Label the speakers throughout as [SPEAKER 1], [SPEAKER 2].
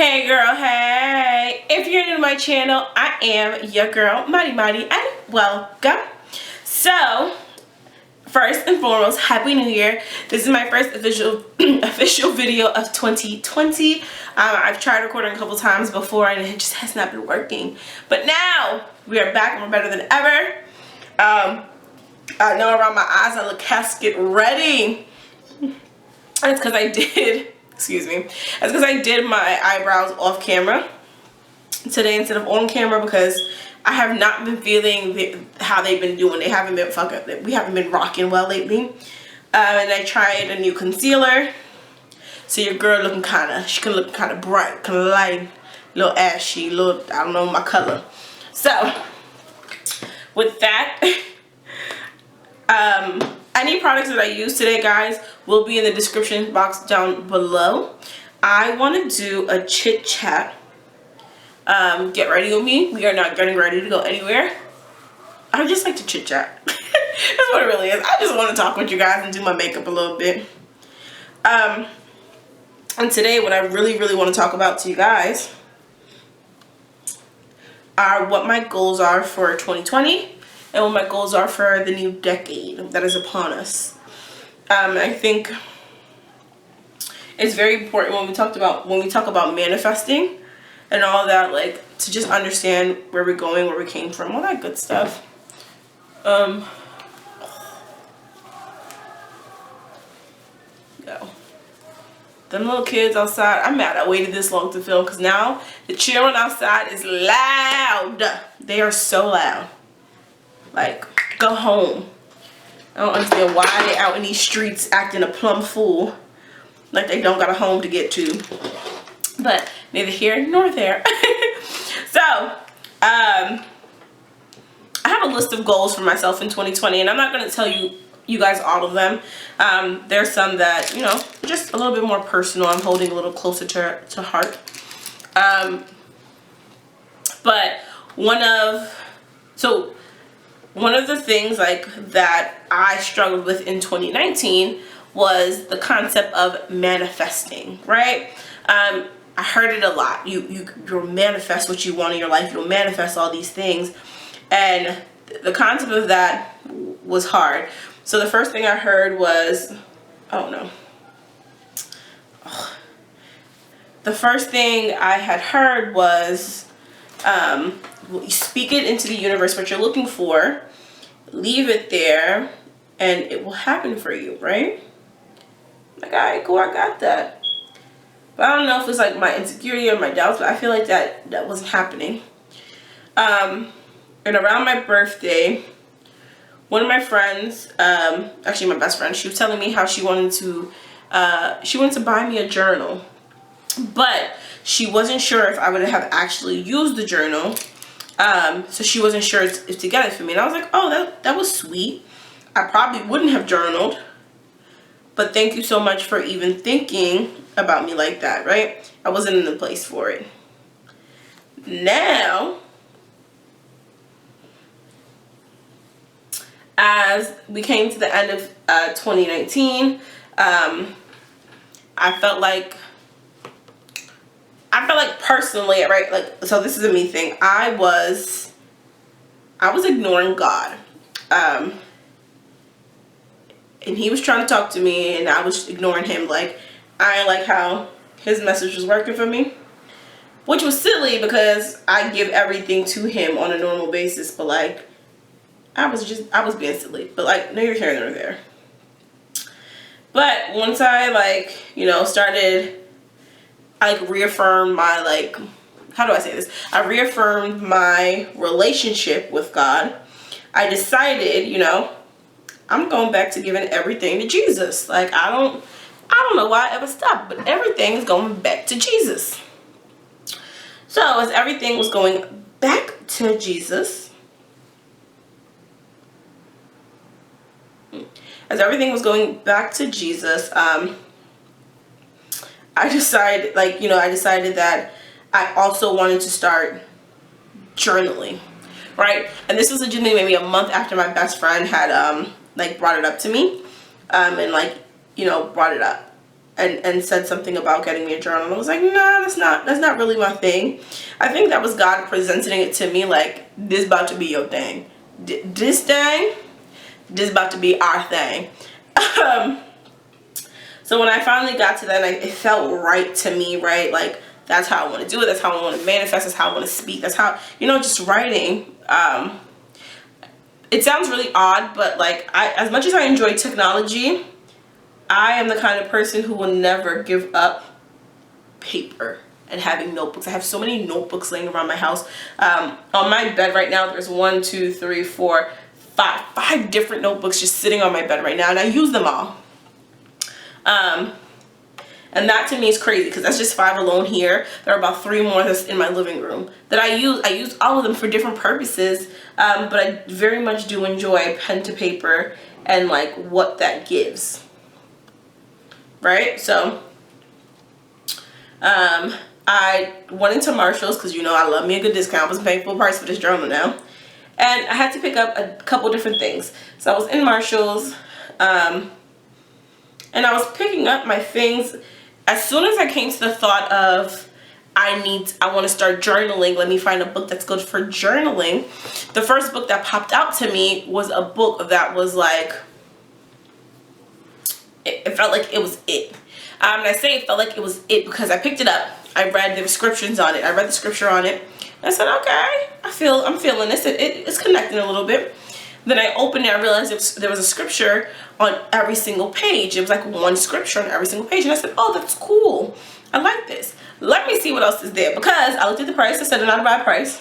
[SPEAKER 1] Hey girl, hey! If you're new to my channel, I am your girl, Mighty, and welcome. So, first and foremost, Happy New Year. This is my first official video of 2020. I've tried recording a couple times before and it just has not been working. But now, we are back and we're better than ever. I know around my eyes I look casket ready. And it's because I did... Excuse me. That's because I did my eyebrows off camera today instead of on camera because I have not been feeling how they've been doing. They haven't been we haven't been rocking well lately. And I tried a new concealer. So your girl looking she can look kind of bright, kind of light, a little ashy, I don't know my color. So with that, any products that I use today, guys, will be in the description box down below. I want to do a chit chat. Get ready with me. We are not getting ready to go anywhere. I just like to chit chat. That's what it really is. I just want to talk with you guys and do my makeup a little bit. And today, what I really want to talk about to you guys are what my goals are for 2020. And what my goals are for the new decade that is upon us. I think it's very important when we talk about manifesting and all that, like to just understand where we're going, where we came from, all that good stuff. Go. Them little kids outside. I'm mad I waited this long to film because now the children outside is loud. They are so loud. Like, go home. I don't understand why they out in these streets acting a plumb fool. Like they don't got a home to get to. But neither here nor there. So, I have a list of goals for myself in 2020. And I'm not going to tell you guys all of them. There's some that, you know, just a little bit more personal. I'm holding a little closer to heart. But one of the things like that I struggled with in 2019 was the concept of manifesting, right? I heard it a lot. You'll manifest what you want in your life. You'll manifest all these things. And the concept of that was hard. So the first thing I heard was, oh no. The first thing I had heard was, you speak it into the universe, what you're looking for, leave it there, and it will happen for you, right? Like, alright, cool, I got that. But I don't know if it's like my insecurity or my doubts, but I feel like that wasn't happening. And around my birthday, one of my friends, actually my best friend, she was telling me how she wanted to buy me a journal. But she wasn't sure if I would have actually used the journal. So she wasn't sure if to get it for me. And I was like, oh, that was sweet. I probably wouldn't have journaled. But thank you so much for even thinking about me like that, right? I wasn't in the place for it. Now, as we came to the end of 2019, I felt like personally, right, like, so this is a me thing. I was ignoring God. And he was trying to talk to me and I was ignoring him. Like, I didn't like how his message was working for me. Which was silly because I give everything to him on a normal basis, but like, I was being silly. But like, neither here nor there. But once I like, you know, started, I like reaffirmed my like, how do I say this? I reaffirmed my relationship with God. I decided, you know, I'm going back to giving everything to Jesus. Like, I don't know why I ever stopped, but everything is going back to Jesus. So as everything was going back to Jesus, I decided, like, you know, I decided that I also wanted to start journaling, right? And this was legitimately maybe a month after my best friend had like brought it up to me, and like, you know, brought it up. and said something about getting me a journal, and I was like, nah, that's not really my thing. I think that was God presenting it to me like, this about to be your thing. This about to be our thing. So when I finally got to that, it felt right to me, right? Like, that's how I want to do it. That's how I want to manifest. That's how I want to speak. That's how, you know, just writing. It sounds really odd, but like, as much as I enjoy technology, I am the kind of person who will never give up paper and having notebooks. I have so many notebooks laying around my house. On my bed right now, there's 1, 2, 3, 4, 5 different notebooks just sitting on my bed right now, and I use them all. And that to me is crazy, because that's just 5 alone here. There are about 3 more that's in my living room that I use. I use all of them for different purposes, but I very much do enjoy pen to paper and like what that gives, right? So I went into Marshall's, because you know I love me a good discount. I was paying full price for this journal now, and I had to pick up a couple different things. So I was in Marshall's, and I was picking up my things. As soon as I came to the thought of I want to start journaling, let me find a book that's good for journaling, the first book that popped out to me was a book that was like, it felt like it was it. And I say it felt like it was it because I picked it up, I read the descriptions on it, I read the scripture on it, and I said, okay, I'm feeling this, it's connecting a little bit. Then I opened it, I realized there was a scripture on every single page. It was like one scripture on every single page. And I said, oh, that's cool. I like this. Let me see what else is there. Because I looked at the price. I said, not a bad price.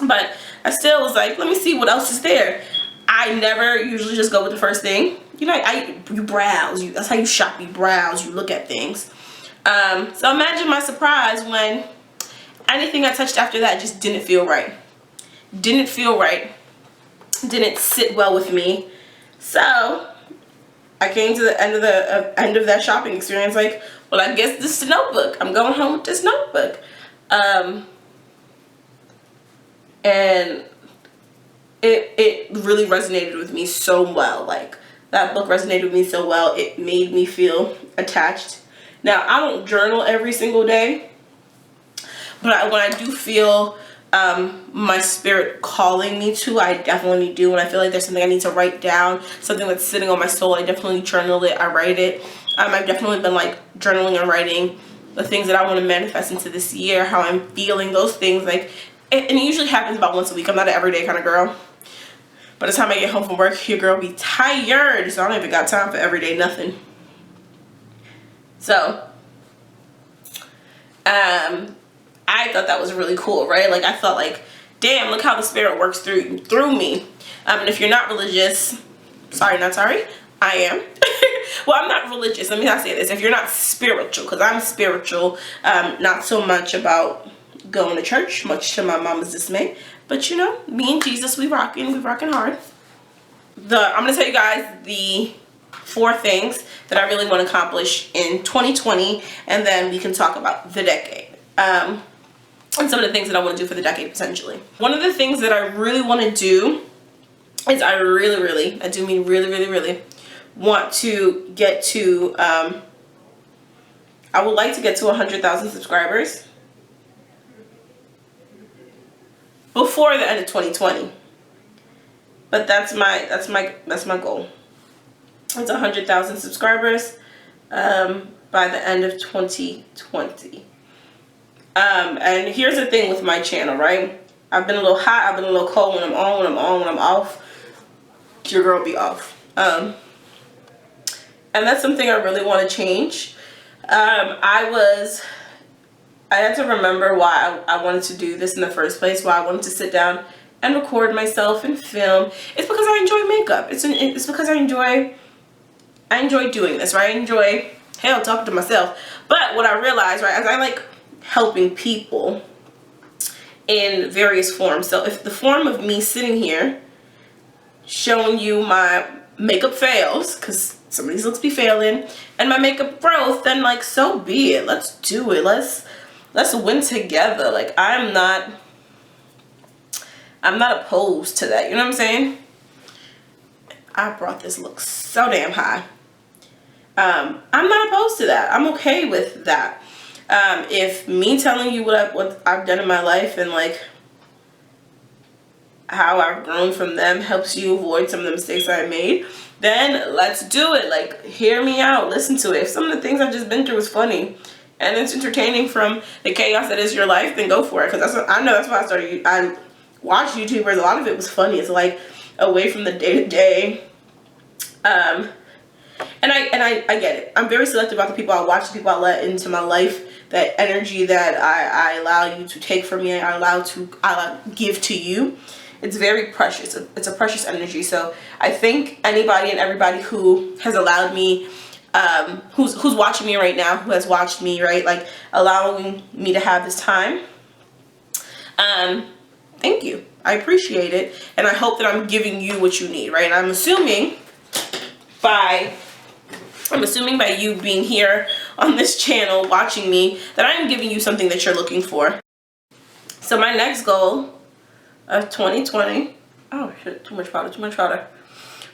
[SPEAKER 1] But I still was like, let me see what else is there. I never usually just go with the first thing. You know, you browse. That's how you shop. You browse. You look at things. So imagine my surprise when anything I touched after that just didn't feel right. Didn't feel right. Didn't sit well with me. So I came to the end of that shopping experience like, well, I guess this is a notebook. I'm going home with this notebook. And it really resonated with me so well. Like, that book resonated with me so well. It made me feel attached. Now, I don't journal every single day, but when I do feel my spirit calling me to, I definitely do. When I feel like there's something I need to write down, something that's sitting on my soul, I definitely journal it, I write it. I've definitely been like journaling and writing the things that I want to manifest into this year, how I'm feeling, those things. Like, and it usually happens about once a week. I'm not an everyday kind of girl. By the time I get home from work, your girl be tired, so I don't even got time for everyday nothing. So I thought that was really cool, right? Like, I felt like, damn, look how the spirit works through me. And if you're not religious, not sorry, I am. Well, I'm not religious. Let me not say this. If you're not spiritual, because I'm spiritual, not so much about going to church, much to my mama's dismay. But you know, me and Jesus, we rocking hard. I'm gonna tell you guys the 4 things that I really want to accomplish in 2020, and then we can talk about the decade. And some of the things that I want to do for the decade potentially. One of the things that I really want to do is I do mean really want to get to, I would like to get to 100,000 subscribers before the end of 2020. But that's my goal. It's 100,000 subscribers by the end of 2020. And here's the thing with my channel, right? I've been a little hot, I've been a little cold. When I'm on, when I'm on, when I'm off, your girl be off. And that's something I really want to change. I had to remember why I wanted to do this in the first place, why I wanted to sit down and record myself and film. It's because I enjoy makeup. It's because I enjoy doing this, right? I enjoy, hell, talking to myself. But what I realized, right, is I like helping people in various forms. So if the form of me sitting here showing you my makeup fails, because some of these looks be failing, and my makeup growth, then like, so be it. Let's do it. Let's win together. Like, I'm not opposed to that. You know what I'm saying? I brought this look so damn high. I'm not opposed to that. I'm okay with that. If me telling you what I've done in my life and like how I've grown from them helps you avoid some of the mistakes I made, then let's do it. Like, hear me out, listen to it. If some of the things I've just been through is funny and it's entertaining from the chaos that is your life, then go for it. Because I know that's why I watched YouTubers. A lot of it was funny. It's like away from the day-to-day. And I get it. I'm very selective about the people I watch, the people I let into my life. That energy that I allow you to take from me, I allow give to you. It's very precious. It's a precious energy. So I think anybody and everybody who has allowed me, who's watching me right now, who has watched me, right, like allowing me to have this time, thank you. I appreciate it, and I hope that I'm giving you what you need, right? And I'm assuming by you being here on this channel watching me that I am giving you something that you're looking for. So my next goal of 2020, oh shit, too much powder.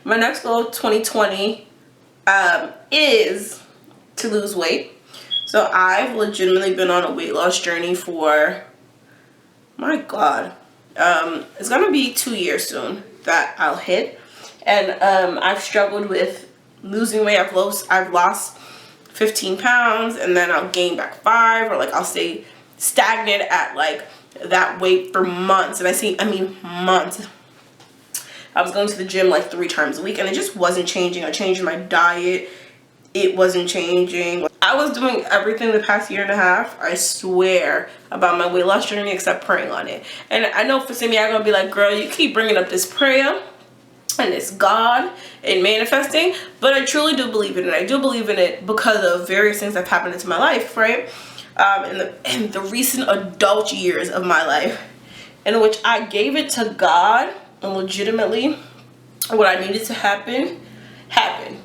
[SPEAKER 1] My next goal of 2020 is to lose weight. So I've legitimately been on a weight loss journey for, my God, it's gonna be 2 years soon that I'll hit. And I've struggled with losing weight. I've lost 15 pounds and then I'll gain back 5, or like I'll stay stagnant at like that weight for months. And I mean months. I was going to the gym like 3 times a week and it just wasn't changing. I changed my diet. It wasn't changing. I was doing everything the past year and a half, I swear, about my weight loss journey except praying on it. And I know for some of you are going to be like, girl, you keep bringing up this prayer and it's God and manifesting, but I truly do believe in it. I do believe in it because of various things that have happened into my life, right? In the recent adult years of my life, in which I gave it to God, and legitimately what I needed to happen happened.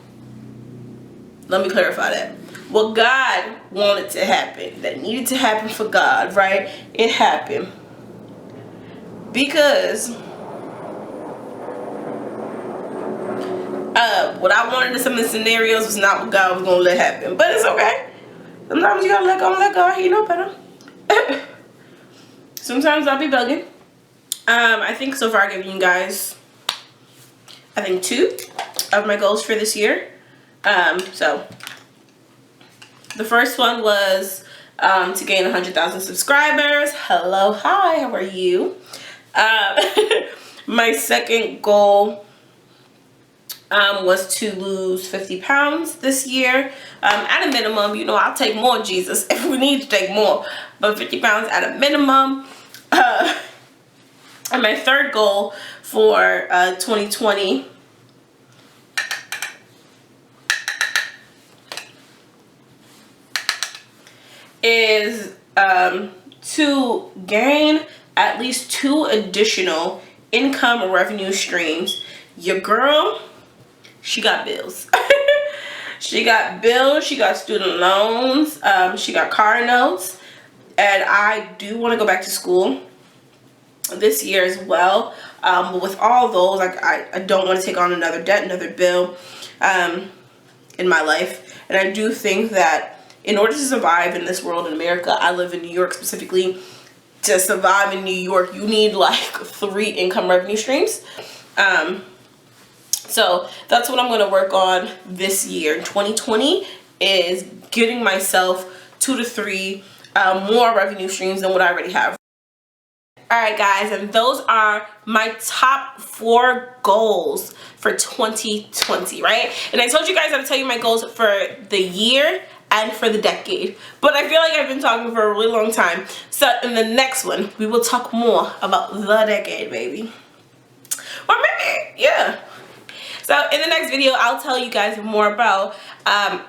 [SPEAKER 1] Let me clarify that. What God wanted to happen, that needed to happen for God, right? It happened. Because what I wanted in some of the scenarios was not what God was going to let happen. But it's okay. Sometimes you got to let go and let God. He know better. Sometimes I'll be bugging. I think so far I've given you guys, I think 2 of my goals for this year. So the first one was to gain 100,000 subscribers. Hello, hi, how are you? My second goal was to lose 50 pounds this year. At a minimum, you know, I'll take more, Jesus, if we need to take more, but 50 pounds at a minimum. And my third goal for 2020 is to gain at least 2 additional income or revenue streams. Your girl, she got bills. She got bills, she got student loans, she got car notes, and I do want to go back to school this year as well. But with all those, like I don't want to take on another debt, another bill in my life. And I do think that in order to survive in this world in America, I live in New York specifically, to survive in New York, you need like 3 income revenue streams. So that's what I'm going to work on this year in 2020, is getting myself 2 to 3 more revenue streams than what I already have. Alright guys, and those are my top 4 goals for 2020, right? And I told you guys I'd tell you my goals for the year and for the decade, but I feel like I've been talking for a really long time. So in the next one, we will talk more about the decade, baby. Or maybe, yeah. So in the next video, I'll tell you guys more about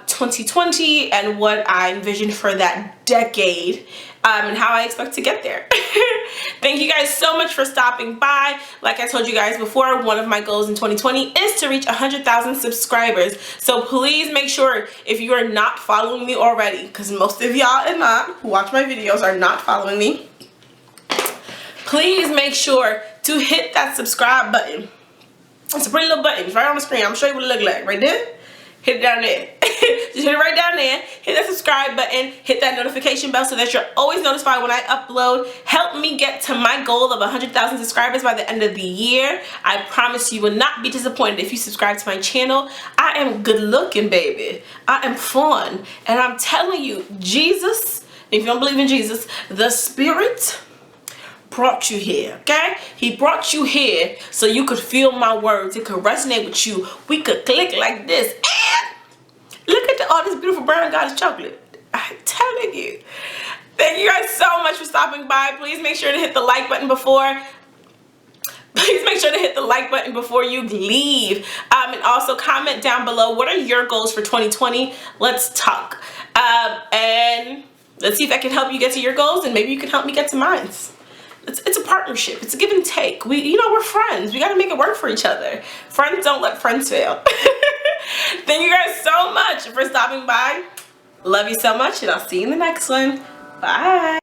[SPEAKER 1] 2020 and what I envision for that decade, and how I expect to get there. Thank you guys so much for stopping by. Like I told you guys before, one of my goals in 2020 is to reach 100,000 subscribers. So please make sure, if you are not following me already, because most of y'all are not, who watch my videos are not following me, please make sure to hit that subscribe button. It's a pretty little button. It's right on the screen. I'm sure you what it look like. Right there. Hit it down there. Just hit it right down there. Hit that subscribe button. Hit that notification bell so that you're always notified when I upload. Help me get to my goal of 100,000 subscribers by the end of the year. I promise you will not be disappointed if you subscribe to my channel. I am good looking, baby. I am fun. And I'm telling you, Jesus, if you don't believe in Jesus, the Spirit brought you here, okay? He brought you here so you could feel my words. It could resonate with you. We could click like this. And look at all this beautiful brown goddess chocolate. I'm telling you. Thank you guys so much for stopping by. Please make sure to hit the like button before. Please make sure to hit the like button before you leave. And also comment down below, what are your goals for 2020? Let's talk. And let's see if I can help you get to your goals, and maybe you can help me get to mine. It's a partnership. It's a give and take. We're friends. We got to make it work for each other. Friends don't let friends fail. Thank you guys so much for stopping by. Love you so much, and I'll see you in the next one. Bye.